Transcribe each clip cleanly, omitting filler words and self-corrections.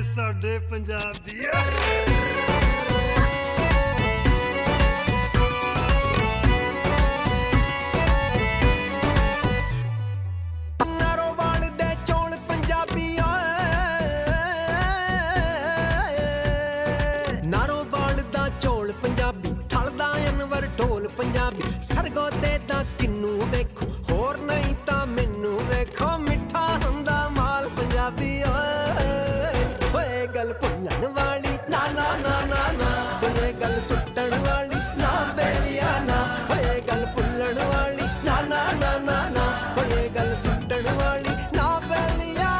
ਸਾਡੇ ਪੰਜਾਬ ਦੀ। ਨਾਰੋਵਾਲ ਦੇ ਚੌਲ ਪੰਜਾਬੀ ਨਾਰੋਵਾਲ ਦਾ ਚੌਲ ਪੰਜਾਬੀ, ਥਲਦਾ ਅਨਵਰ ਢੋਲ ਪੰਜਾਬੀ, ਸਰਗੋ ਤੇ ਦਾ ਕਿੰਨੂ ਵੇਖੋ, ਹੋਰ ਨਹੀਂ ਤਾਂ ਮੈਨੂੰ ਵੇਖੋ, ਮਿੱਠਾ ਹੁੰਦਾ ਮਾਲ ਪੰਜਾਬੀ ਓਏ ਗੱਲ ਭੁੱਲਣ ਵਾਲੀ ਨਾ ਨਾ ਨਾ ਨਾ ਨਾ, ਓਏ ਗੱਲ ਸੁੱਟਣ ਵਾਲੀ ਨਾ ਬੇਲੀਆ ਨਾ, ਓਏ ਗੱਲ ਭੁੱਲਣ ਵਾਲੀ ਨਾ ਨਾ ਨਾ ਨਾ ਨਾ, ਓਏ ਗੱਲ ਸੁੱਟਣ ਵਾਲੀ ਨਾ ਬੇਲੀਆ।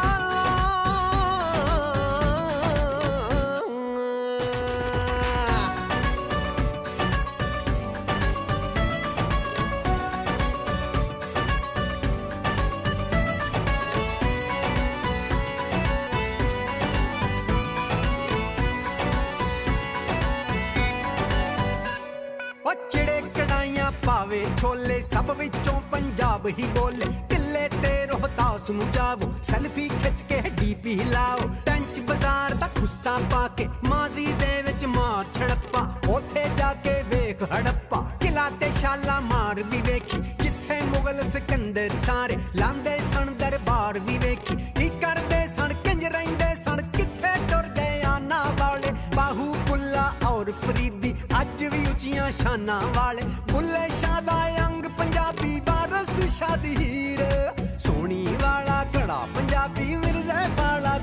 ਚਿੜੇ ਕੜਾਈਆਂ ਪਾਵੇ ਛੋਲੇ, ਸਭ ਵਿੱਚੋਂ ਪੰਜਾਬ ਹੀ ਬੋਲੇ, ਢਿੱਲੇ ਤੇ ਰੋਹਤਾਸ ਨੂੰ ਜਾਵੋ, ਸੈਲਫੀ ਖਿੱਚ ਕੇ ਡੀਪੀ ਲਾਓ, ਟੈਂਚ ਬਾਜ਼ਾਰ ਦਾ ਖੁੱਸਾ ਪਾ ਕੇ ਮਾਜ਼ੀ ਦੇ ਵਿੱਚ ਮਾਰ ਛੜੱਪਾ, ਉੱਥੇ ਜਾ ਕੇ ਵੇਖ ਹੜੱਪਾ, ਕਿਲਾ ਤੇ ਸ਼ਾਲਾ ਮਾਰ ਵੀ ਵੇਖੀ, ਜਿੱਥੇ ਮੁਗਲ ਸਿਕੰਦਰ ਸਾਰੇ ਲਾਂਦੇ ਸਣ ਦਰਬਾਰ ਵੀ ਵੇਖੀ, ਕੀ ਕਰਦੇ ਸਣ ਕਿੰਜ ਰਹਿੰਦੇ ਸਣ, ਕਿੱਥੇ ਟੁਰ ਗਏ ਆਨਾ ਵਾਲੇ, ਬਾਹੂ ਬੁੱਲਾ ਔਰ ਫਰੀਦੀ ਅੱਜ ਵੀ ਉੱਚੀਆਂ ਸ਼ਾਨਾਂ ਵਾਲੇ, ਬੁੱਲੇ ਸ਼ਾਹ ਦਾ ਅੰਗ ਪੰਜਾਬੀ, ਵਾਰਸ ਸ਼ਾਹ ਦੀ ਹੀਰ, ਸੋਹਣੀ ਵਾਲਾ ਘੜਾ ਪੰਜਾਬੀ, ਮਿਰਜ਼ੇ ਵਾਲਾ